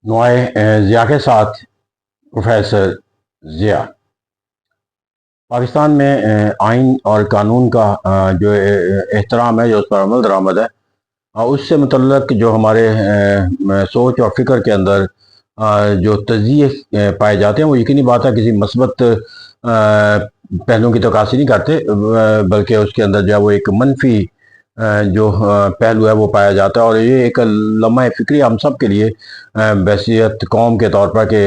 نوائے ضیاء کے ساتھ پروفیسر ضیاء پاکستان میں آئین اور قانون کا جو احترام ہے، جو اس پر عمل درآمد ہے، اس سے متعلق جو ہمارے سوچ اور فکر کے اندر جو تجزیے پائے جاتے ہیں، وہ یقینی بات ہے کسی مثبت پہلوؤں کی توقع نہیں کرتے، بلکہ اس کے اندر جو ہے وہ ایک منفی جو پہلو ہے وہ پایا جاتا ہے۔ اور یہ ایک لمحہ فکری ہم سب کے لیے بحیثیت قوم کے طور پر کہ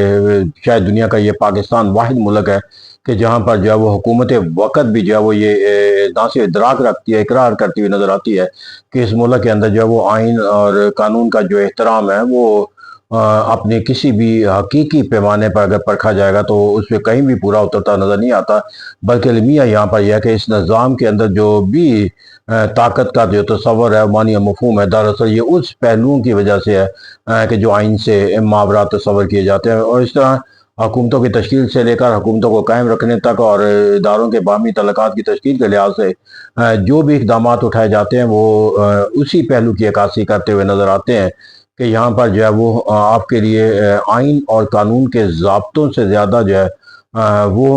شاید دنیا کا یہ پاکستان واحد ملک ہے کہ جہاں پر جو ہے وہ حکومت وقت بھی جو ہے وہ یہ نہ صرف ادراک رکھتی ہے، اقرار کرتی ہوئی نظر آتی ہے کہ اس ملک کے اندر جو ہے وہ آئین اور قانون کا جو احترام ہے وہ اپنے کسی بھی حقیقی پیمانے پر اگر پرکھا جائے گا تو اس پہ کہیں بھی پورا اترتا نظر نہیں آتا، بلکہ المیہ یہاں پر یہ ہے کہ اس نظام کے اندر جو بھی طاقت کا جو تصور ہے، معنی مفہوم ہے، دراصل یہ اس پہلوؤں کی وجہ سے ہے کہ جو آئین سے ماورات تصور کیے جاتے ہیں۔ اور اس طرح حکومتوں کی تشکیل سے لے کر حکومتوں کو قائم رکھنے تک اور اداروں کے باہمی تعلقات کی تشکیل کے لحاظ سے جو بھی اقدامات اٹھائے جاتے ہیں وہ اسی پہلو کی عکاسی کرتے ہوئے نظر آتے ہیں کہ یہاں پر جو ہے وہ آپ کے لیے آئین اور قانون کے ضابطوں سے زیادہ جو ہے وہ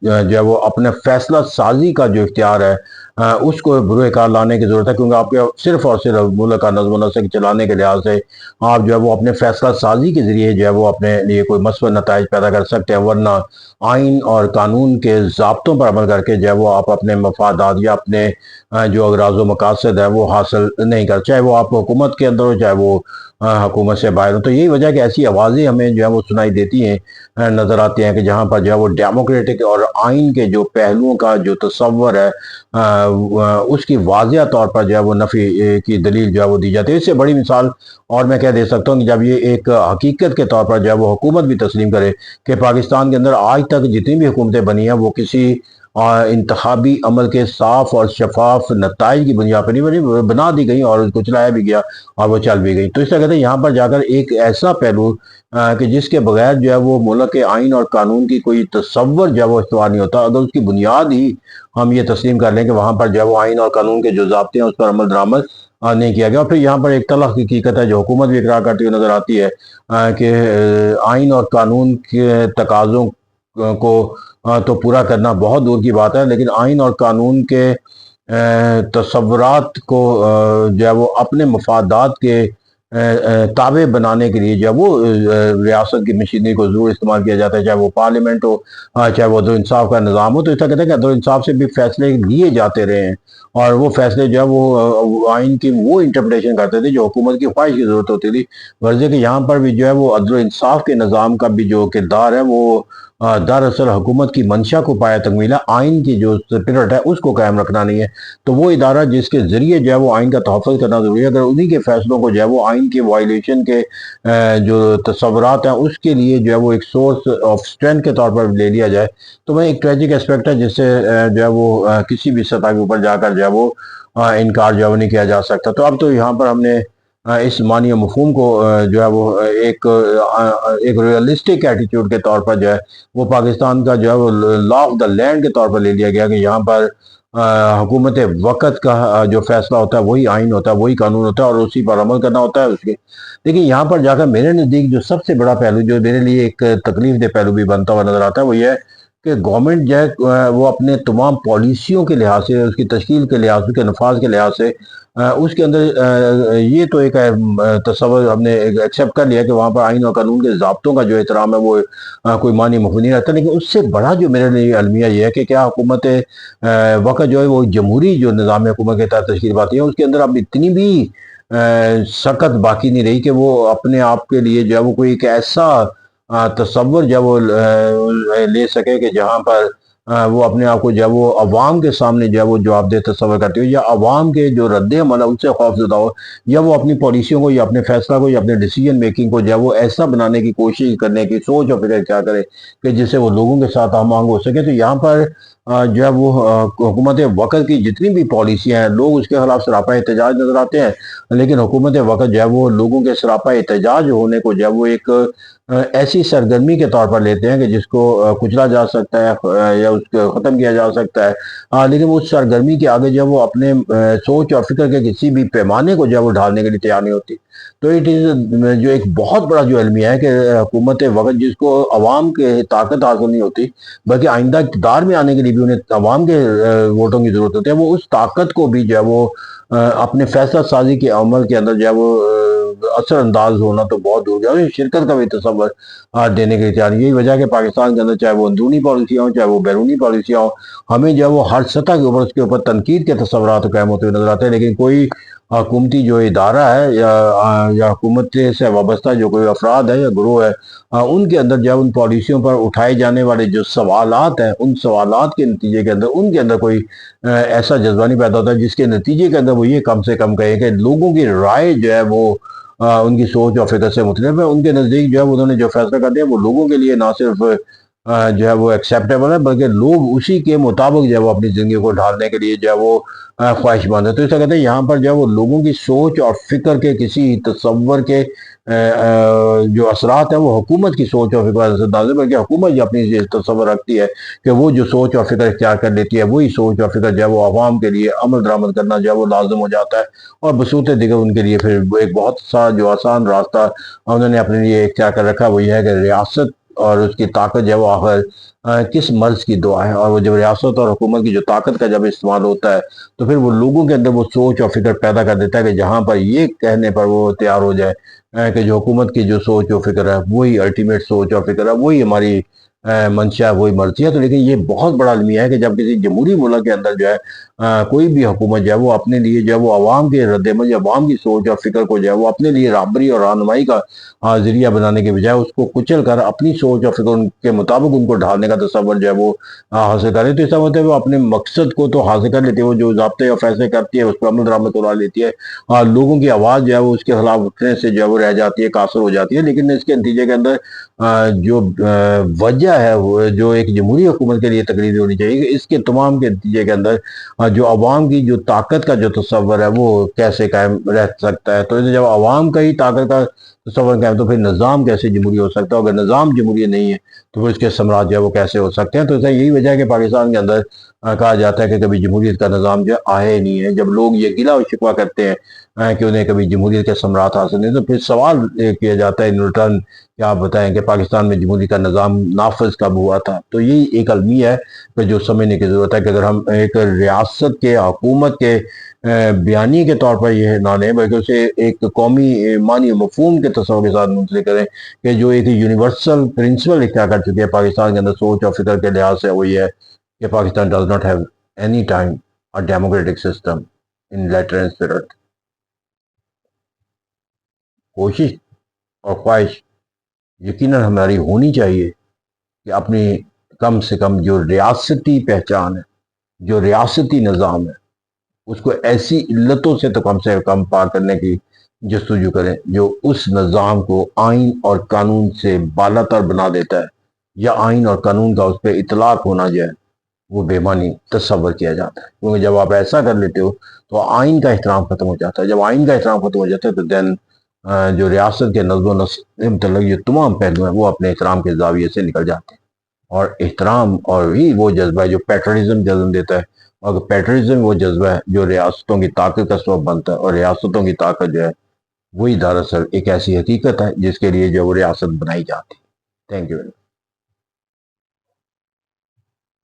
جو ہے وہ اپنے فیصلہ سازی کا جو اختیار ہے اس کو بروئے کار لانے کی ضرورت ہے، کیونکہ آپ کے صرف اور صرف ملک کا نظم و نسق چلانے کے لحاظ سے آپ جو ہے وہ اپنے فیصلہ سازی کے ذریعے جو ہے وہ اپنے لیے کوئی مثبت نتائج پیدا کر سکتے ہیں، ورنہ آئین اور قانون کے ضابطوں پر عمل کر کے جو ہے وہ آپ اپنے مفادات یا اپنے جو اغراض و مقاصد ہے وہ حاصل نہیں کر، چاہے وہ آپ حکومت کے اندر ہو چاہے وہ حکومت سے باہر ہو۔ تو یہی وجہ ہے کہ ایسی آوازیں ہمیں جو ہے وہ سنائی دیتی ہیں، نظر آتی ہیں کہ جہاں پر جو ہے وہ ڈیموکریٹک اور آئین کے جو پہلوؤں کا جو تصور ہے اس کی واضح طور پر جو ہے وہ نفی کی دلیل جو ہے وہ دی جاتی ہے۔ اس سے بڑی مثال اور میں کیا دے سکتا ہوں کہ جب یہ ایک حقیقت کے طور پر جو ہے وہ حکومت بھی تسلیم کرے کہ پاکستان کے اندر آج تک جتنی بھی حکومتیں بنی ہیں وہ کسی انتخابی عمل کے صاف اور شفاف نتائج کی بنیاد پر نہیں بنی، بنا دی گئی اور اس کو چلایا بھی گیا اور وہ چل بھی گئی۔ تو اس طرح کہتے ہیں یہاں پر جا کر ایک ایسا پہلو کہ جس کے بغیر جو ہے وہ ملک کے آئین اور قانون کی کوئی تصور جو ہے وہ استوار نہیں ہوتا، اگر اس کی بنیاد ہی ہم یہ تسلیم کر لیں کہ وہاں پر جو ہے وہ آئین اور قانون کے جو ضابطے ہیں اس پر عمل درآمد نہیں کیا گیا۔ اور پھر یہاں پر ایک تلخ حقیقت ہے جو حکومت بھی اقرار کرتی ہوئی نظر آتی ہے کہ آئین اور قانون کے تقاضوں کو تو پورا کرنا بہت دور کی بات ہے، لیکن آئین اور قانون کے تصورات کو جو ہے وہ اپنے مفادات کے تابع بنانے کے لیے جو ہے وہ ریاست کی مشینری کو ضرور استعمال کیا جاتا ہے، چاہے وہ پارلیمنٹ ہو چاہے وہ عدل انصاف کا نظام ہو۔ تو اس طرح کہتے ہیں کہ عدل انصاف سے بھی فیصلے لیے جاتے رہے ہیں اور وہ فیصلے جو ہے وہ آئین کی وہ انٹرپریٹیشن کرتے تھے جو حکومت کی خواہش کی ضرورت ہوتی تھی، غرض کہ یہاں پر بھی جو ہے وہ عدل انصاف کے نظام کا بھی جو کردار ہے وہ دراصل حکومت کی منشا کو پایا تکمیل ہے، آئین کی جو اسپرٹ ہے اس کو قائم رکھنا نہیں ہے۔ تو وہ ادارہ جس کے ذریعے جو ہے وہ آئین کا تحفظ کرنا ضروری ہے، اگر انہی کے فیصلوں کو جو ہے وہ آئین کی وائلیشن کے جو تصورات ہیں اس کے لیے جو ہے وہ ایک سورس آف اسٹرینتھ کے طور پر لے لیا جائے تو وہ ایک ٹریجک اسپیکٹ ہے جس سے جو ہے وہ کسی بھی سطح کے اوپر جا کر جو ہے وہ انکار جو ہے وہ نہیں کیا جا سکتا۔ تو اب تو یہاں پر ہم نے اس معنی و مفہوم کو جو ہے وہ ایک ریئلسٹک ایٹیٹیوڈ کے طور پر جو ہے وہ پاکستان کا جو ہے وہ لا آف دا لینڈ کے طور پر لے لیا گیا کہ یہاں پر حکومت وقت کا جو فیصلہ ہوتا ہے وہی آئین ہوتا ہے، وہی قانون ہوتا ہے اور اسی پر عمل کرنا ہوتا ہے اس کے۔ لیکن یہاں پر جا کر میرے نزدیک جو سب سے بڑا پہلو جو میرے لیے ایک تکلیف دہ پہلو بھی بنتا ہوا نظر آتا ہے وہ یہ ہے کہ گورنمنٹ جو ہے وہ اپنے تمام پالیسیوں کے لحاظ سے، اس کی تشکیل کے لحاظ سے، اس کے نفاذ کے لحاظ سے اس کے اندر یہ تو ایک تصور ہم نے ایکسیپٹ کر لیا کہ وہاں پر آئین اور قانون کے ضابطوں کا جو احترام ہے وہ کوئی معنی مفہوم نہیں رہتا، لیکن اس سے بڑا جو میرے لیے المیہ یہ ہے کہ کیا حکومت وقت جو ہے وہ جمہوری جو نظام حکومت کے تحت تشکیل پاتی ہے اس کے اندر اب اتنی بھی سخت باقی نہیں رہی کہ وہ اپنے آپ کے لیے جو ہے وہ کوئی ایک ایسا تصور جو ہے وہ لے سکے کہ جہاں پر وہ اپنے آپ کو جو ہے وہ عوام کے سامنے جو ہے وہ جواب دہ تصور کرتی ہو، یا عوام کے جو رد عمل ہے ان سے خوف زدہ ہو، یا وہ اپنی پالیسیوں کو یا اپنے فیصلہ کو یا اپنے ڈیسیجن میکنگ کو جو ہے وہ ایسا بنانے کی کوشش کرنے کی سوچ اور فکر کیا کرے کہ جس سے وہ لوگوں کے ساتھ ہم آہنگ ہو سکے۔ تو یہاں پر جو ہے وہ حکومت وقت کی جتنی بھی پالیسیاں ہیں لوگ اس کے خلاف سراپا احتجاج نظر آتے ہیں، لیکن حکومت وقت جو ہے وہ لوگوں کے سراپا احتجاج ہونے کو جو ہے وہ ایک ایسی سرگرمی کے طور پر لیتے ہیں کہ جس کو کچلا جا سکتا ہے یا اس کو ختم کیا جا سکتا ہے، لیکن اس سرگرمی کے آگے جو ہے وہ اپنے سوچ اور فکر کے کسی بھی پیمانے کو جو ہے وہ ڈھالنے کے لیے تیار نہیں ہوتی۔ تو اٹ از جو ایک بہت بڑا جو المیہ ہے کہ حکومت وقت جس کو عوام کے طاقت حاصل نہیں ہوتی بلکہ آئندہ اقتدار میں آنے کے لیے بھی انہیں عوام کے ووٹوں کی ضرورت ہوتی ہے، وہ اس طاقت کو بھی جو ہے وہ اپنے فیصلہ سازی کے عمل کے اندر جو ہے وہ اثر انداز ہونا تو بہت دور گیا، شرکت کا بھی تصور دینے کے لیے تیار نہیں۔ یہی وجہ ہے کہ پاکستان کے اندر چاہے وہ اندرونی پالیسیاں ہوں چاہے وہ بیرونی پالیسیاں ہوں، ہمیں جو ہے وہ ہر سطح کے اوپر اس کے اوپر تنقید کے تصورات قائم ہوتے ہوئے نظر آتے ہیں، لیکن کوئی حکومتی جو ادارہ ہے یا حکومت سے وابستہ جو کوئی افراد ہے یا گروہ ہے، ان کے اندر جو ہے ان پالیسیوں پر اٹھائے جانے والے جو سوالات ہیں ان سوالات کے نتیجے کے اندر ان کے اندر کوئی ایسا جذبہ نہیں پیدا ہوتا جس کے نتیجے کے اندر وہ یہ کم سے کم کہیں کہ لوگوں کی رائے جو ہے وہ ان کی سوچ اور فکر سے مختلف ہے، ان کے نزدیک جو ہے انہوں نے جو فیصلہ کر دیا وہ لوگوں کے لیے نہ صرف جو ہے وہ ایکسیپٹیبل ہے بلکہ لوگ اسی کے مطابق جو ہے وہ اپنی زندگی کو ڈھالنے کے لیے جو ہے وہ خواہش مند ہے۔ تو اس طرح کہتے ہیں یہاں پر جو ہے وہ لوگوں کی سوچ اور فکر کے کسی تصور کے جو اثرات ہیں وہ حکومت کی سوچ اور فکر سے انداز ہے، بلکہ حکومت جو اپنی یہ تصور رکھتی ہے کہ وہ جو سوچ اور فکر اختیار کر لیتی ہے وہی سوچ اور فکر جو ہے وہ عوام کے لیے عمل درآمد کرنا جو ہے وہ لازم ہو جاتا ہے، اور بصورت دیگر ان کے لیے پھر ایک بہت سا جو آسان راستہ انہوں نے اپنے لیے اختیار کر رکھا وہ یہ ہے کہ ریاست اور اس کی طاقت جو ہے وہ آخر کس مرض کی دعا ہے، اور وہ جب ریاست اور حکومت کی جو طاقت کا جب استعمال ہوتا ہے تو پھر وہ لوگوں کے اندر وہ سوچ اور فکر پیدا کر دیتا ہے کہ جہاں پر یہ کہنے پر وہ تیار ہو جائے کہ جو حکومت کی جو سوچ و فکر ہے وہی الٹیمیٹ سوچ اور فکر ہے، وہی ہماری منشا ہے، وہی مرضی ہے۔ تو لیکن یہ بہت بڑا المیہ ہے کہ جب کسی جمہوری ملک کے اندر جو ہے کوئی بھی حکومت جو ہے وہ اپنے لیے جو ہے وہ عوام کے رد عمل یا عوام کی سوچ اور فکر کو جو ہے وہ اپنے لیے رہبری اور رہنمائی کا ذریعہ بنانے کے بجائے اس کو کچل کر اپنی سوچ اور فکر کے مطابق ان کو ڈھالنے کا تصور جو ہے وہ حاصل کرے، تو اس کا مطلب وہ اپنے مقصد کو تو حاصل کر لیتی ہے، وہ جو ضابطے اور فیصلے کرتی ہے اس پر عمل درآمد کروا لیتی ہے، اور لوگوں کی آواز جو ہے وہ اس کے خلاف اٹھنے سے جو ہے وہ رہ جاتی ہے، قاصر ہو جاتی ہے، لیکن اس کے نتیجے کے اندر جو وجہ ہے وہ جو ایک جمہوری حکومت کے لیے تقریری ہونی چاہیے کہ اس کے تمام کے نتیجے کے اندر جو عوام کی جو طاقت کا جو تصور ہے وہ کیسے قائم رہ سکتا ہے۔ تو جب عوام کا ہی طاقت کا تصور قائم تو پھر نظام کیسے جمہوری ہو سکتا ہے، اگر نظام جمہوری نہیں ہے تو پھر اس کے ثمرات جو ہے وہ کیسے ہو سکتے ہیں۔ تو یہی وجہ ہے کہ پاکستان کے اندر کہا جاتا ہے کہ کبھی جمہوریت کا نظام جو آیا ہی نہیں ہے۔ جب لوگ یہ گلہ و شکوہ کرتے ہیں کہ انہیں کبھی جمہوریت کے ثمرات حاصل نہیں، تو پھر سوال کیا جاتا ہے ان ریٹرن کہ آپ بتائیں کہ پاکستان میں جمہوریت کا نظام نافذ کب ہوا تھا۔ تو یہی ایک المیہ ہے کہ جو سمجھنے کی ضرورت ہے کہ اگر ہم ایک ریاست کے حکومت کے بیانی کے طور پر یہ نہ لیں بلکہ اسے ایک قومی معنی و مفہوم کے تصور کے ساتھ منسلک کریں کہ جو ایک یونیورسل پرنسپل اختیار کر چکی ہے پاکستان کے اندر سوچ اور فکر کے لحاظ سے، وہ یہ ہے کہ Pakistan does not have any time a democratic system in letter and spirit۔ کوشش اور خواہش یقیناً ہماری ہونی چاہیے کہ اپنی کم سے کم جو ریاستی پہچان ہے، جو ریاستی نظام ہے، اس کو ایسی علتوں سے تو کم پاک کرنے کی جستجو کریں جو اس نظام کو آئین اور قانون سے بالا تر بنا دیتا ہے، یا آئین اور قانون کا اس پہ اطلاق ہونا جو ہے وہ بے معنی تصور کیا جاتا ہے، کیونکہ جب آپ ایسا کر لیتے ہو تو آئین کا احترام ختم ہو جاتا ہے۔ جب آئین کا احترام ختم ہو جاتا ہے تو دین جو ریاست کے نظم و نسق سے متعلق جو تمام پہلو ہیں وہ اپنے احترام کے زاویے سے نکل جاتے ہیں، اور احترام اور ہی وہ جذبہ ہے جو پیٹرنزم جنم دیتا ہے، اور پیٹرنزم وہ جذبہ ہے جو ریاستوں کی طاقت کا سبب بنتا ہے، اور ریاستوں کی طاقت جو ہے وہی دراصل ایک ایسی حقیقت ہے جس کے لیے جو وہ ریاست بنائی جاتی ہے۔ Thank you.